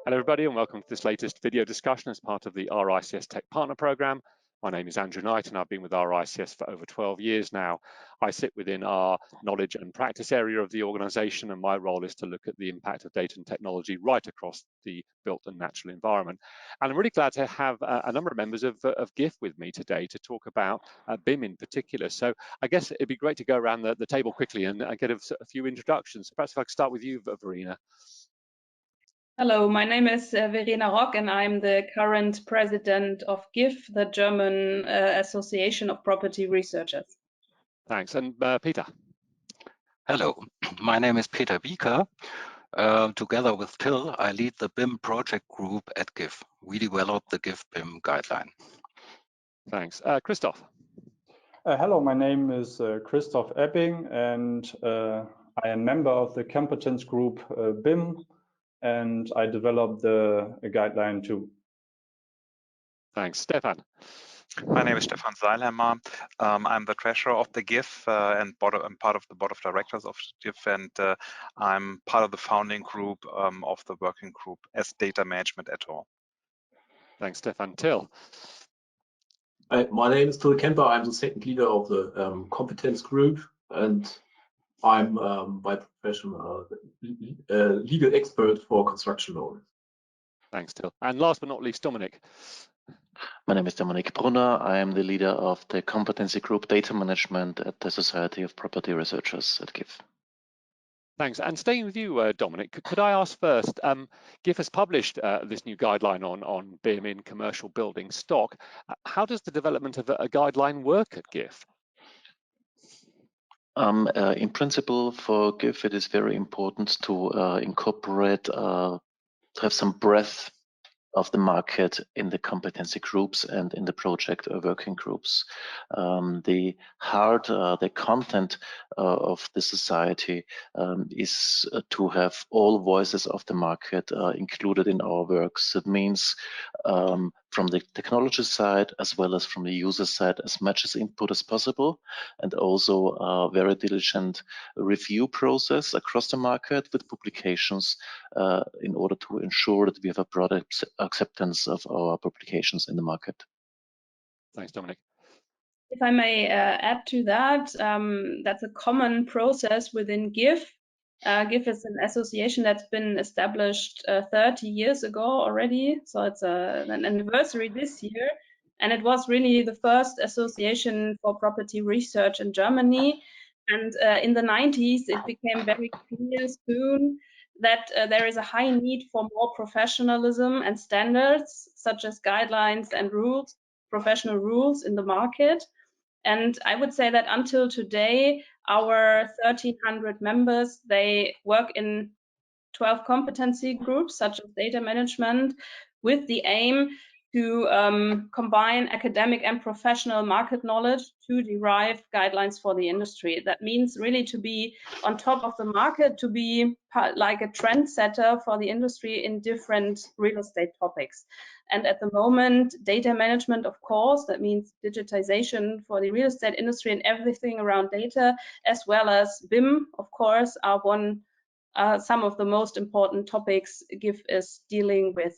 Hello everybody and welcome to this latest video discussion as part of the RICS Tech Partner Programme. My name is Andrew Knight and I've been with RICS for over 12 years now. I sit within our knowledge and practice area of the organisation, and my role is to look at the impact of data and technology right across the built and natural environment. And I'm really glad to have a number of members of GIF with me today to talk about BIM in particular. So I guess it'd be great to go around the table quickly and get a few introductions. Perhaps if I could start with you, Verena. Hello, my name is Verena Rock and I'm the current president of GIF, the German Association of Property Researchers. Thanks. And Peter. Hello, my name is Peter Wieker. Together with Till, I lead the BIM project group at GIF. We developed the GIF BIM guideline. Thanks. Christoph. Hello, my name is Christoph Epping and I am member of the competence group BIM, and I developed the guideline too. Thanks. Stefan. My name is Stefan Seilhammer. I'm the treasurer of the GIF and I'm part of the board of directors of GIF, and I'm part of the founding group of the working group as data management at all. Thanks, Stefan. Till. My name is Till Kemper. I'm the second leader of the competence group, and I'm by profession legal expert for construction law. Thanks, Till. And last but not least, Dominic. My name is Dominic Brunner. I am the leader of the competency group data management at the Society of Property Researchers at GIF. Thanks. And staying with you, Dominic, could I ask first, GIF has published this new guideline on BIM in commercial building stock. How does the development of a guideline work at GIF? In principle, for GIF, it is very important to incorporate, to have some breadth of the market in the competency groups and in the project working groups. The content of the society is to have all voices of the market included in our works. It means from the technology side as well as from the user side, as much as input as possible, and also a very diligent review process across the market with publications in order to ensure that we have a broad acceptance of our publications in the market. Thanks, Dominic. If I may add to that, that's a common process within GIF. GIF is an association that's been established 30 years ago already, so it's an anniversary this year, and it was really the first association for property research in Germany. And in the 90s, it became very clear soon that there is a high need for more professionalism and standards, such as guidelines and rules, professional rules in the market. And I would say that until today, our 1,300 members, they work in 12 competency groups, such as data management, with the aim to combine academic and professional market knowledge to derive guidelines for the industry. That means really to be on top of the market, to be like a trendsetter for the industry in different real estate topics. And at the moment, data management, of course, that means digitization for the real estate industry and everything around data, as well as BIM, of course, are some of the most important topics GIF is dealing with.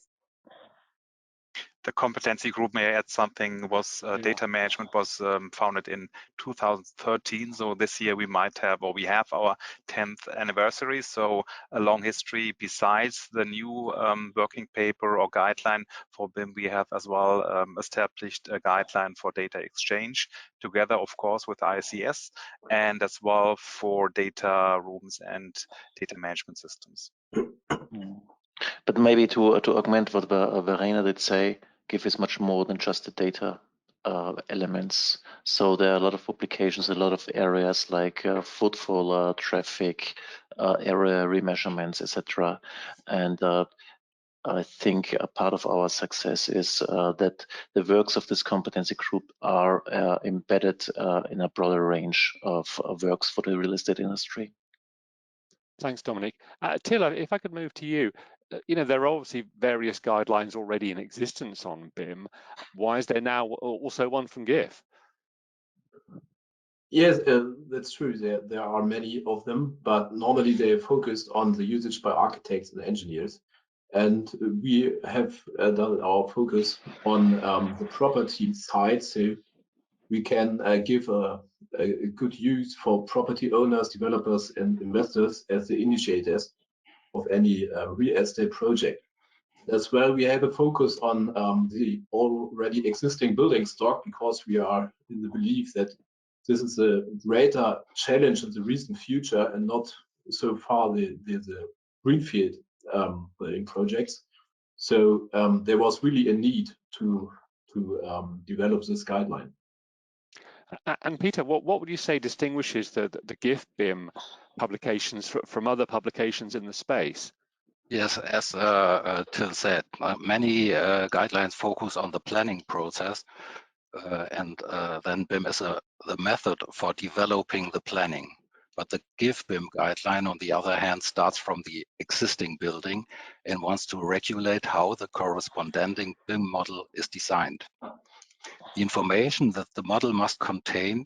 The competency group, may I add something, was data management was founded in 2013. So this year we might have, or we have our 10th anniversary. So a long history besides the new working paper or guideline for BIM, we have as well established a guideline for data exchange together, of course, with RICS, and as well for data rooms and data management systems. But maybe to augment what Verena did say, GIF is much more than just the data elements. So there are a lot of publications, a lot of areas like footfall, traffic, area remeasurements, etc. And I think a part of our success is that the works of this competency group are embedded in a broader range of works for the real estate industry. Thanks, Dominic. Till, if I could move to you. There are obviously various guidelines already in existence on BIM. Why is there now also one from GIF? Yes, that's true. There are many of them, but normally they are focused on the usage by architects and engineers. And we have done our focus on the property side, so we can give a good use for property owners, developers, and investors as the initiators of any real estate project. As well, we have a focus on the already existing building stock, because we are in the belief that this is a greater challenge in the recent future and not so far the greenfield building projects. So there was really a need to develop this guideline. And Peter, what would you say distinguishes the GIF BIM publications from other publications in the space? Yes, as Till said, many guidelines focus on the planning process, and then BIM is the method for developing the planning. But the GIF BIM guideline, on the other hand, starts from the existing building and wants to regulate how the corresponding BIM model is designed. The information that the model must contain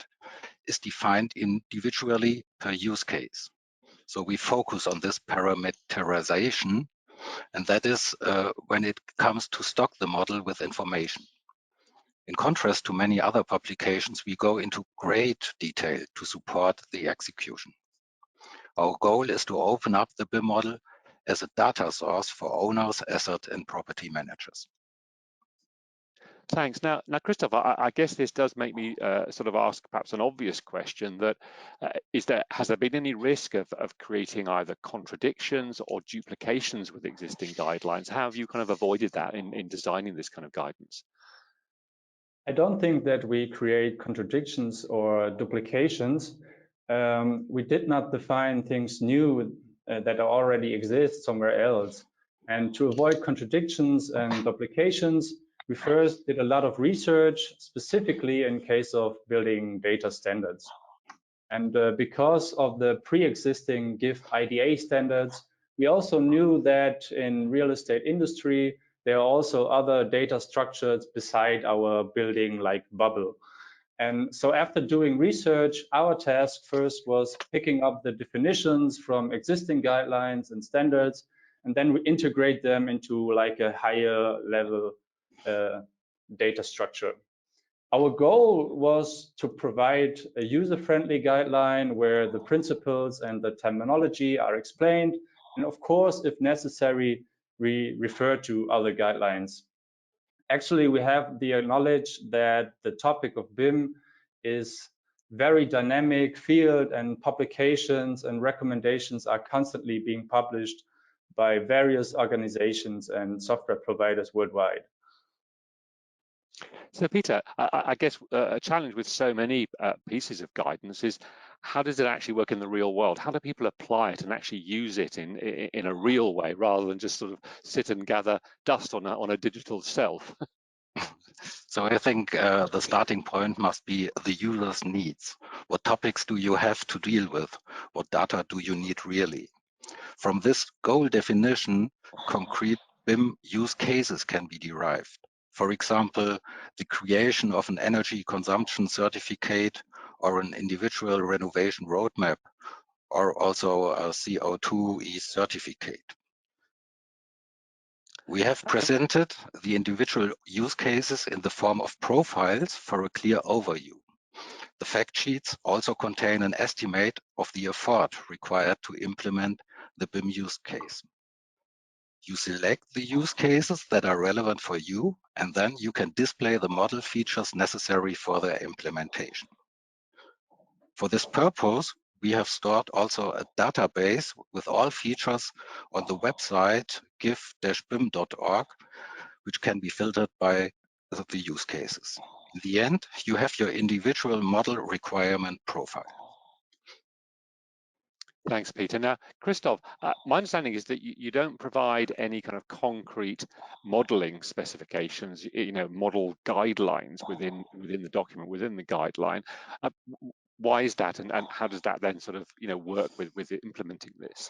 is defined individually per use case. So we focus on this parameterization, and that is when it comes to stock the model with information. In contrast to many other publications, we go into great detail to support the execution. Our goal is to open up the BIM model as a data source for owners, asset, and property managers. Thanks. Now, Christoph, I guess this does make me sort of ask perhaps an obvious question, that has there been any risk of creating either contradictions or duplications with existing guidelines? How have you kind of avoided that in designing this kind of guidance? I don't think that we create contradictions or duplications. We did not define things new that already exist somewhere else. And to avoid contradictions and duplications, we first did a lot of research, specifically in case of building data standards. And because of the pre-existing GIF IDA standards, we also knew that in real estate industry, there are also other data structures beside our building like bubble. And so after doing research, our task first was picking up the definitions from existing guidelines and standards, and then we integrate them into like a higher level data structure. Our goal was to provide a user-friendly guideline where the principles and the terminology are explained, and of course, if necessary, we refer to other guidelines. Actually, we have the knowledge that the topic of BIM is very dynamic field, and publications and recommendations are constantly being published by various organizations and software providers worldwide. So Peter, I guess a challenge with so many pieces of guidance is, how does it actually work in the real world? How do people apply it and actually use it in a real way, rather than just sort of sit and gather dust on a digital shelf? So I think the starting point must be the user's needs. What topics do you have to deal with? What data do you need really? From this goal definition, concrete BIM use cases can be derived. For example, the creation of an energy consumption certificate or an individual renovation roadmap, or also a CO2 certificate. We have presented the individual use cases in the form of profiles for a clear overview. The fact sheets also contain an estimate of the effort required to implement the BIM use case. You select the use cases that are relevant for you, and then you can display the model features necessary for their implementation. For this purpose, we have stored also a database with all features on the website gif-bim.org, which can be filtered by the use cases. In the end, you have your individual model requirement profile. Thanks, Peter. Now, Christoph, my understanding is that you don't provide any kind of concrete modeling specifications, model guidelines within the document, within the guideline. Why is that, and how does that then sort of work with implementing this?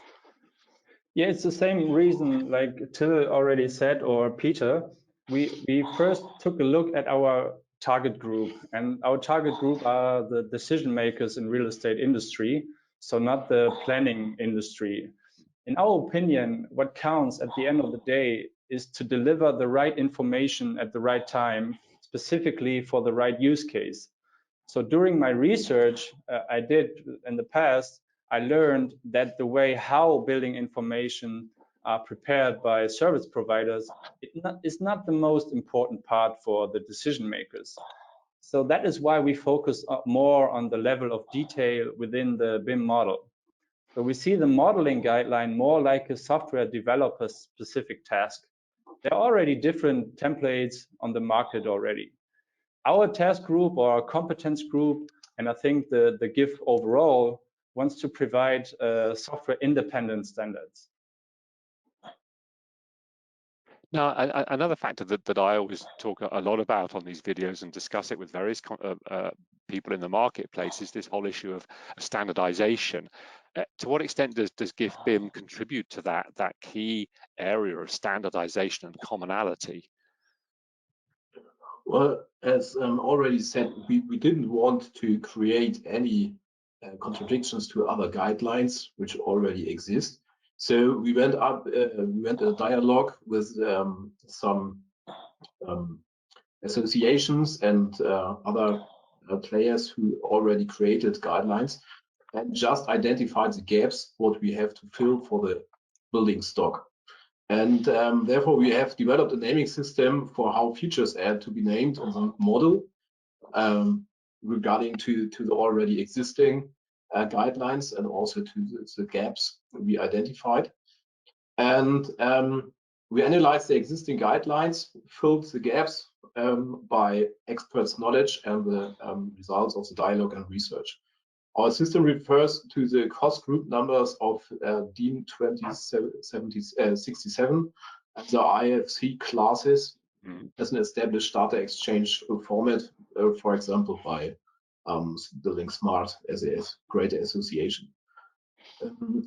Yeah, it's the same reason, like Till already said, or Peter. We first took a look at our target group, and our target group are the decision makers in real estate industry, so not the planning industry. In our opinion, what counts at the end of the day is to deliver the right information at the right time, specifically for the right use case. So during my research I did in the past, I learned that the way how building information are prepared by service providers is not the most important part for the decision makers. So that is why we focus more on the level of detail within the BIM model. So we see the modeling guideline more like a software developer specific task. There are already different templates on the market already. Our task group or our competence group, and I think the GIF overall, wants to provide software independent standards. Now, another factor that I always talk a lot about on these videos and discuss it with various people in the marketplace is this whole issue of standardization. To what extent does GIF BIM contribute to that key area of standardization and commonality? Well, as already said, we didn't want to create any contradictions to other guidelines which already exist. So we went in a dialogue with some associations and other players who already created guidelines and just identified the gaps what we have to fill for the building stock. And therefore, we have developed a naming system for how features are to be named on the model regarding to the already existing guidelines and also to the gaps we identified. And we analyzed the existing guidelines, filled the gaps by experts' knowledge and the results of the dialogue and research. Our system refers to the cost group numbers of DIN 2067 and the IFC classes as an established data exchange format, for example, by Building Smart as a greater association.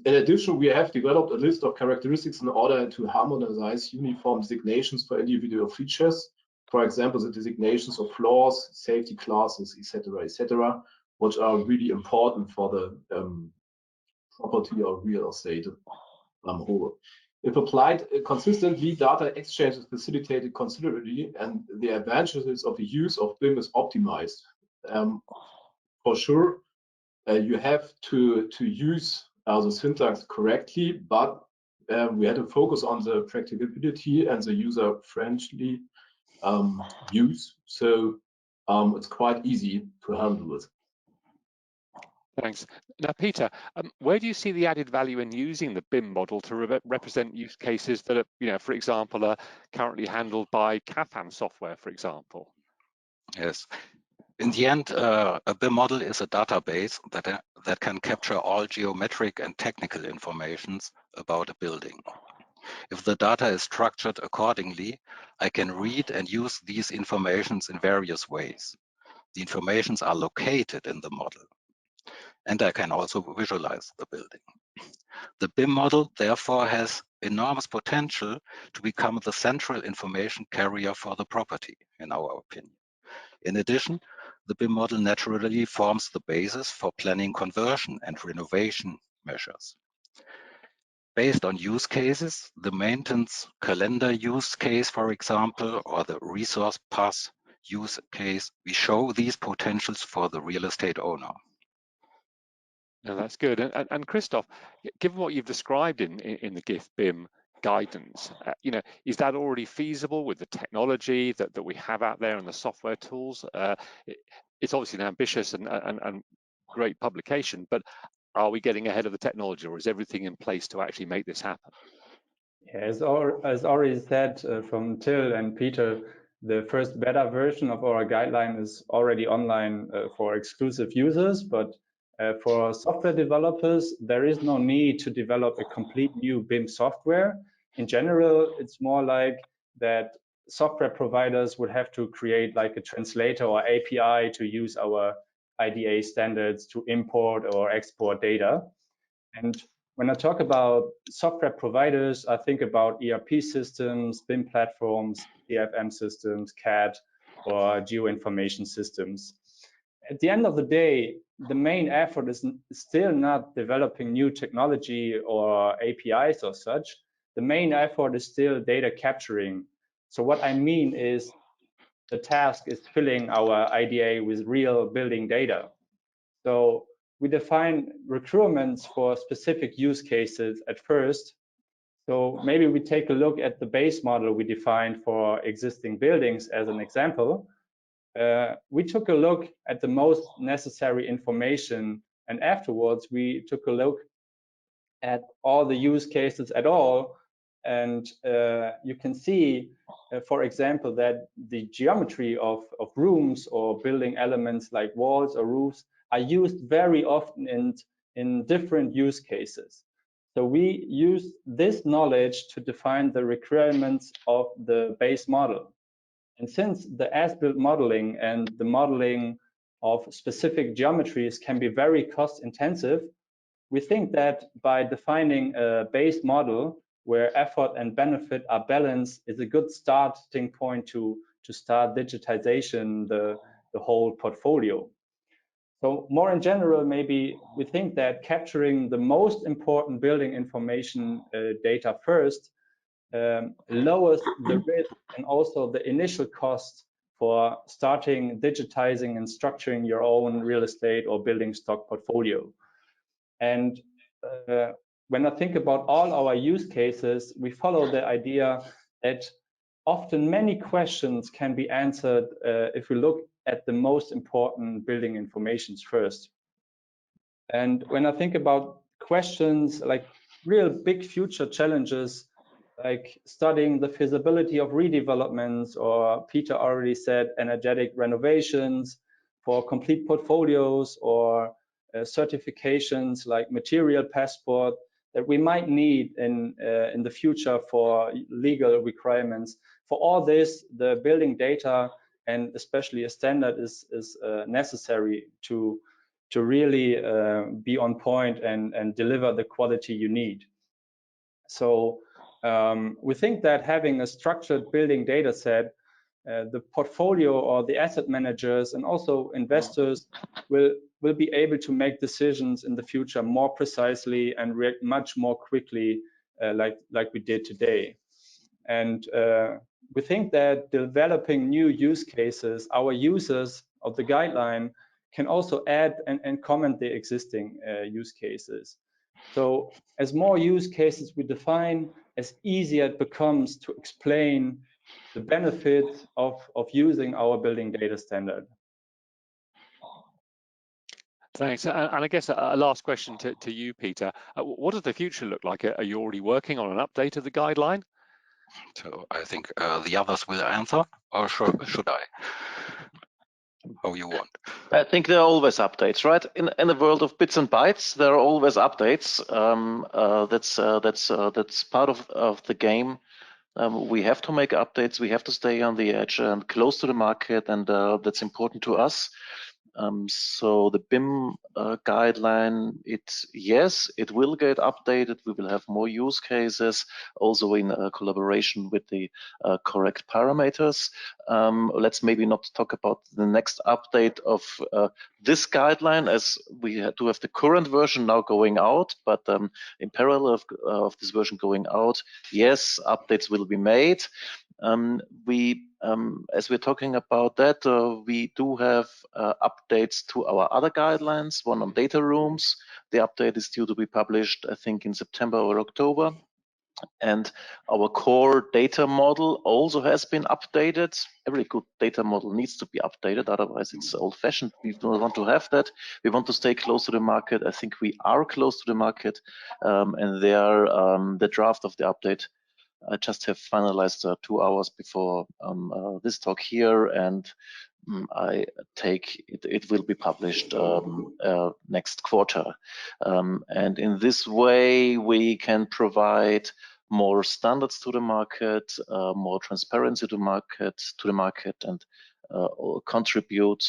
In addition, we have developed a list of characteristics in order to harmonize uniform designations for individual features. For example, the designations of floors, safety classes, etc., which are really important for the property or real estate whole. If applied consistently, data exchange is facilitated considerably, and the advantages of the use of BIM is optimized. For sure, you have to use the syntax correctly, but we had to focus on the practicability and the user-friendly use. So it's quite easy to handle it. Thanks. Now, Peter, where do you see the added value in using the BIM model to represent use cases that are, for example, are currently handled by CAFAM software, for example? Yes. In the end, a BIM model is a database that can capture all geometric and technical informations about a building. If the data is structured accordingly, I can read and use these informations in various ways. The informations are located in the model, and I can also visualize the building. The BIM model, therefore, has enormous potential to become the central information carrier for the property, in our opinion. In addition, the BIM model naturally forms the basis for planning conversion and renovation measures. Based on use cases, the maintenance calendar use case, for example, or the resource path use case, we show these potentials for the real estate owner. No, that's good. And Christoph, given what you've described in the GIF BIM guidance, is that already feasible with the technology that we have out there and the software tools? It's obviously an ambitious and great publication, but are we getting ahead of the technology, or is everything in place to actually make this happen? Yeah, as already said from Till and Peter, the first beta version of our guideline is already online for exclusive users, but for software developers, there is no need to develop a complete new BIM software. In general, it's more like that software providers would have to create like a translator or API to use our IDA standards to import or export data. And when I talk about software providers, I think about ERP systems, BIM platforms, DFM systems, CAD, or geoinformation systems. At the end of the day, the main effort is still not developing new technology or APIs or such. The main effort is still data capturing. So what I mean is the task is filling our IDA with real building data. So we define requirements for specific use cases at first. So maybe we take a look at the base model we defined for existing buildings as an example. We took a look at the most necessary information, and afterwards we took a look at all the use cases at all. And you can see, for example, that the geometry of rooms or building elements like walls or roofs are used very often in different use cases. So we use this knowledge to define the requirements of the base model. And since the as-built modeling and the modeling of specific geometries can be very cost intensive, we think that by defining a base model where effort and benefit are balanced is a good starting point to start digitization, the whole portfolio. So more in general, maybe we think that capturing the most important building information data first lowers the risk and also the initial cost for starting digitizing and structuring your own real estate or building stock portfolio. And when I think about all our use cases, we follow the idea that often many questions can be answered if we look at the most important building informations first. And when I think about questions like real big future challenges, like studying the feasibility of redevelopments, or Peter already said energetic renovations for complete portfolios, or certifications like material passport that we might need in the future for legal requirements. For all this, the building data and especially a standard is necessary to really be on point and deliver the quality you need. So we think that having a structured building data set, the portfolio or the asset managers and also investors will be able to make decisions in the future more precisely and react much more quickly like we did today. And we think that developing new use cases, our users of the guideline can also add and comment the existing use cases. So as more use cases we define, as easier it becomes to explain the benefits of using our building data standard. Thanks. And I guess a last question to you, Peter. What does the future look like? Are you already working on an update of the guideline? So I think the others will answer, or should I? How you want? I think there are always updates, right? In the world of bits and bytes, there are always updates. That's part of the game. We have to make updates. We have to stay on the edge and close to the market, and that's important to us. So the BIM guideline, yes, it will get updated. We will have more use cases, also in collaboration with the correct parameters. Let's maybe not talk about the next update of this guideline, as we do have the current version now going out, but in parallel of this version going out, yes, updates will be made. As we're talking about that, we do have updates to our other guidelines, one on data rooms. The update is due to be published, I think, in September or October. And our core data model also has been updated. Every good data model needs to be updated, otherwise it's old-fashioned. We don't want to have that. We want to stay close to the market. I think we are close to the market, and there, the draft of the update I just have finalized 2 hours before this talk here, and I take it will be published next quarter. And in this way, we can provide more standards to the market, more transparency to the market, and contribute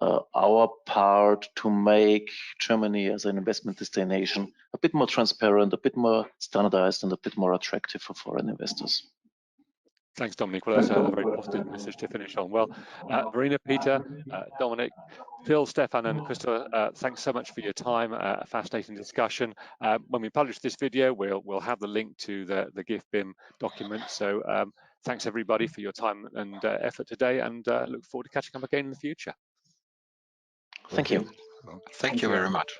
our part to make Germany as an investment destination a bit more transparent, a bit more standardized, and a bit more attractive for foreign investors. Thanks, Dominic. Well, that's a very positive message to finish on. Well, Verena, Peter, Dominic, Phil, Stefan, and Christopher, thanks so much for your time. A fascinating discussion. When we publish this video, we'll have the link to the GIF BIM document. So thanks everybody for your time and effort today, and look forward to catching up again in the future. Thank you. Thank you very much.